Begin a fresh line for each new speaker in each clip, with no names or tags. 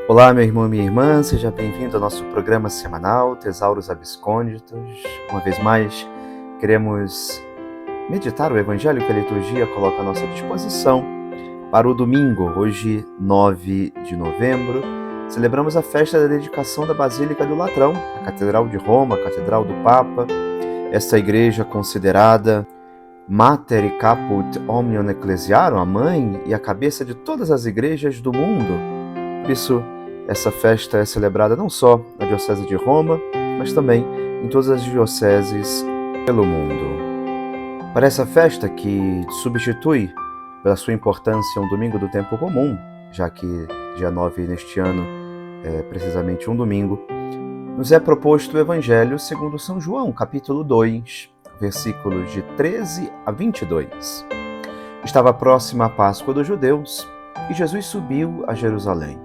Olá, meu irmão e minha irmã, seja bem-vindo ao nosso programa semanal Tesauros Abscônditos. Uma vez mais, queremos meditar o Evangelho que a liturgia coloca à nossa disposição para o domingo, hoje 9 de novembro. Celebramos a festa da dedicação da Basílica do Latrão, a Catedral de Roma, a Catedral do Papa, esta igreja considerada Mater e Caput Omnium Ecclesiarum, a mãe e a cabeça de todas as igrejas do mundo. Por isso, essa festa é celebrada não só na Diocese de Roma, mas também em todas as dioceses pelo mundo. Para essa festa, que substitui, pela sua importância, um domingo do tempo comum, já que dia 9 neste ano é precisamente um domingo, nos é proposto o Evangelho segundo São João, capítulo 2, versículos de 13 a 22. Estava próxima a Páscoa dos judeus e Jesus subiu a Jerusalém.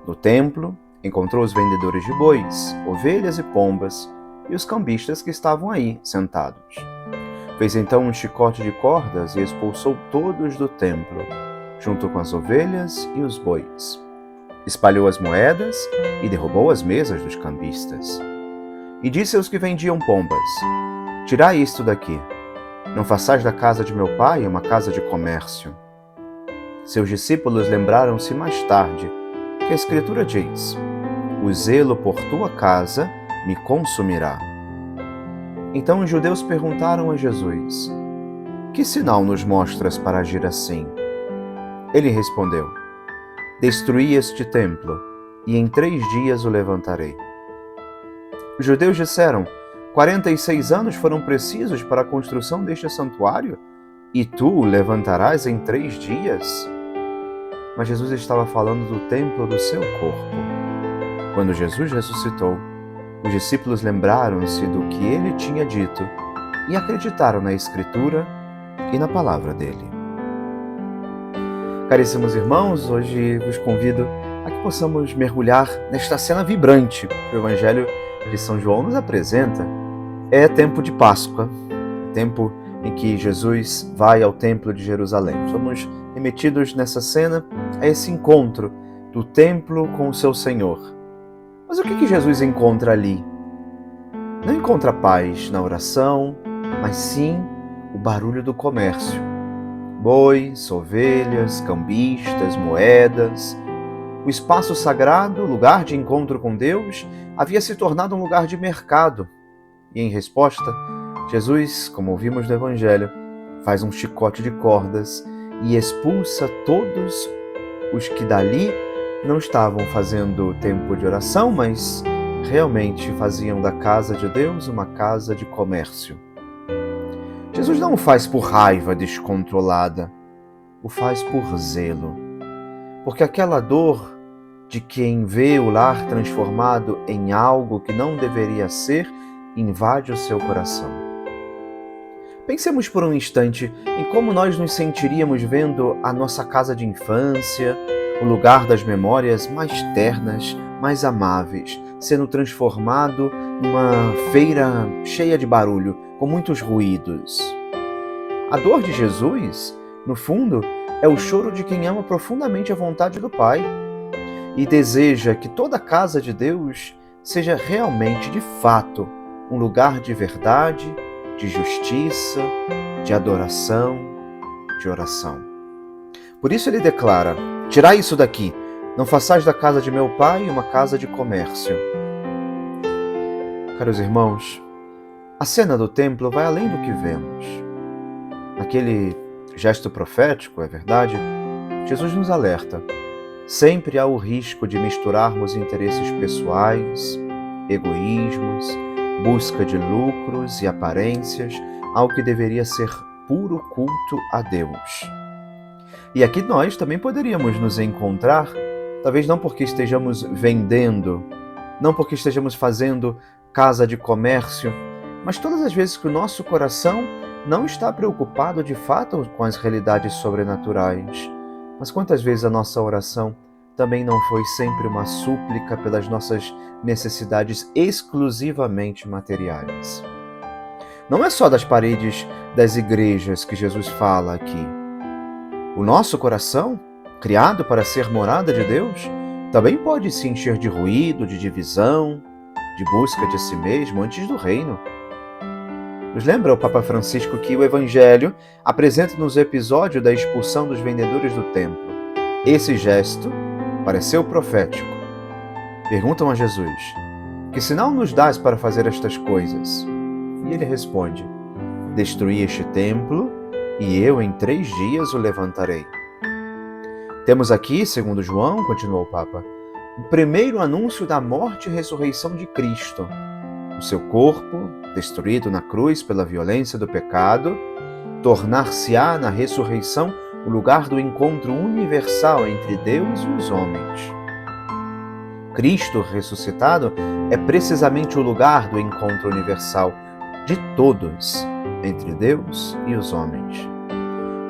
No templo, encontrou os vendedores de bois, ovelhas e pombas e os cambistas que estavam aí, sentados. Fez então um chicote de cordas e expulsou todos do templo, junto com as ovelhas e os bois. Espalhou as moedas e derrubou as mesas dos cambistas. E disse aos que vendiam pombas: Tirai isto daqui, não façais da casa de meu pai uma casa de comércio. Seus discípulos lembraram-se mais tarde que a Escritura diz: O zelo por tua casa me consumirá. Então os judeus perguntaram a Jesus: Que sinal nos mostras para agir assim? Ele respondeu: Destruí este templo, e em 3 dias o levantarei. Os judeus disseram: 46 anos foram precisos para a construção deste santuário, e tu o levantarás em 3 dias? Mas Jesus estava falando do templo do seu corpo. Quando Jesus ressuscitou, os discípulos lembraram-se do que ele tinha dito e acreditaram na Escritura e na palavra dele. Caríssimos irmãos, hoje vos convido a que possamos mergulhar nesta cena vibrante que o Evangelho de São João nos apresenta. É tempo de Páscoa, tempo em que Jesus vai ao Templo de Jerusalém. Somos remetidos nessa cena a esse encontro do templo com o seu Senhor. Mas o que Jesus encontra ali? Não encontra paz na oração, mas sim o barulho do comércio. Bois, ovelhas, cambistas, moedas. O espaço sagrado, lugar de encontro com Deus, havia se tornado um lugar de mercado. E em resposta, Jesus, como ouvimos no Evangelho, faz um chicote de cordas e expulsa todos os que dali não estavam fazendo tempo de oração, mas realmente faziam da casa de Deus uma casa de comércio. Jesus não o faz por raiva descontrolada, o faz por zelo, porque aquela dor de quem vê o lar transformado em algo que não deveria ser invade o seu coração. Pensemos por um instante em como nós nos sentiríamos vendo a nossa casa de infância, o lugar das memórias mais ternas, mais amáveis, sendo transformado numa feira cheia de barulho, com muitos ruídos. A dor de Jesus, no fundo, é o choro de quem ama profundamente a vontade do Pai e deseja que toda a casa de Deus seja realmente, de fato, um lugar de verdade, de justiça, de adoração, de oração. Por isso ele declara: Tirai isso daqui, não façais da casa de meu pai uma casa de comércio. Caros irmãos, a cena do templo vai além do que vemos. Naquele gesto profético, é verdade, Jesus nos alerta: sempre há o risco de misturarmos interesses pessoais, egoísmos, busca de lucros e aparências ao que deveria ser puro culto a Deus. E aqui nós também poderíamos nos encontrar, talvez não porque estejamos vendendo, não porque estejamos fazendo casa de comércio, mas todas as vezes que o nosso coração não está preocupado de fato com as realidades sobrenaturais. Mas quantas vezes a nossa oração também não foi sempre uma súplica pelas nossas necessidades exclusivamente materiais? Não é só das paredes das igrejas que Jesus fala aqui. O nosso coração, criado para ser morada de Deus, também pode se encher de ruído, de divisão, de busca de si mesmo antes do reino. Nos lembra o Papa Francisco que o Evangelho apresenta-nos o episódio da expulsão dos vendedores do templo. Esse gesto pareceu profético. Perguntam a Jesus: que sinal nos dás para fazer estas coisas? E ele responde: destruí este templo e eu em 3 dias o levantarei. Temos aqui, segundo João, continuou o Papa, o primeiro anúncio da morte e ressurreição de Cristo. O seu corpo, destruído na cruz pela violência do pecado, tornar-se-á na ressurreição o lugar do encontro universal entre Deus e os homens. Cristo ressuscitado é precisamente o lugar do encontro universal de todos entre Deus e os homens.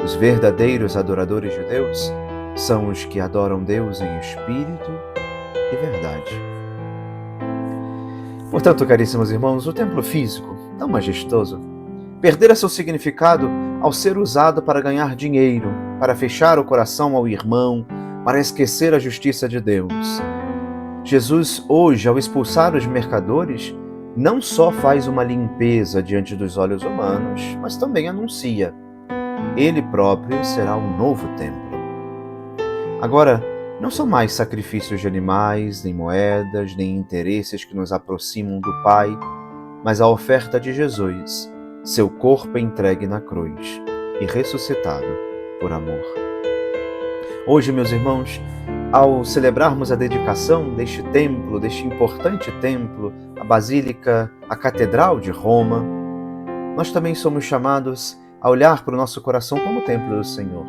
Os verdadeiros adoradores de Deus são os que adoram Deus em espírito e verdade. Portanto, caríssimos irmãos, o templo físico, tão majestoso, perdera seu significado ao ser usado para ganhar dinheiro, para fechar o coração ao irmão, para esquecer a justiça de Deus. Jesus, hoje, ao expulsar os mercadores, não só faz uma limpeza diante dos olhos humanos, mas também anuncia: Ele próprio será um novo templo. Agora, não são mais sacrifícios de animais, nem moedas, nem interesses que nos aproximam do Pai, mas a oferta de Jesus, seu corpo entregue na cruz e ressuscitado por amor. Hoje, meus irmãos, ao celebrarmos a dedicação deste templo, deste importante templo, a Basílica, a Catedral de Roma, nós também somos chamados a olhar para o nosso coração como o templo do Senhor.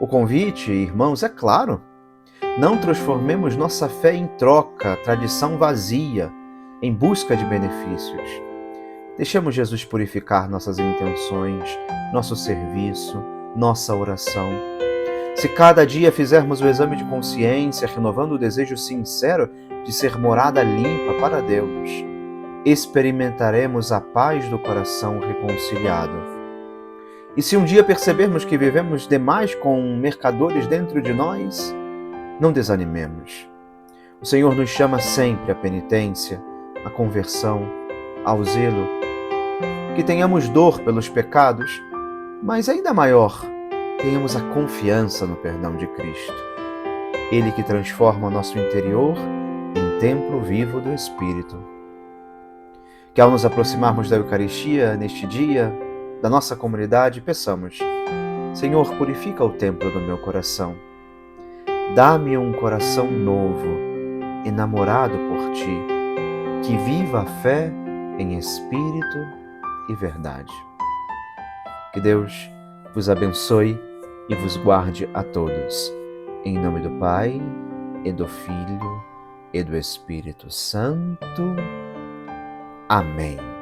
O convite, irmãos, é claro: não transformemos nossa fé em troca, tradição vazia, em busca de benefícios. Deixemos Jesus purificar nossas intenções, nosso serviço, nossa oração. Se cada dia fizermos o exame de consciência, renovando o desejo sincero de ser morada limpa para Deus, experimentaremos a paz do coração reconciliado. E se um dia percebermos que vivemos demais com mercadores dentro de nós, não desanimemos. O Senhor nos chama sempre à penitência, à conversão, ao zelo. Que tenhamos dor pelos pecados, mas ainda maior, tenhamos a confiança no perdão de Cristo. Ele que transforma o nosso interior em templo vivo do Espírito. Que ao nos aproximarmos da Eucaristia neste dia, da nossa comunidade, peçamos: Senhor, purifica o templo do meu coração. Dá-me um coração novo, enamorado por Ti, que viva a fé em espírito e verdade. Que Deus vos abençoe e vos guarde a todos. Em nome do Pai, e do Filho, e do Espírito Santo. Amém.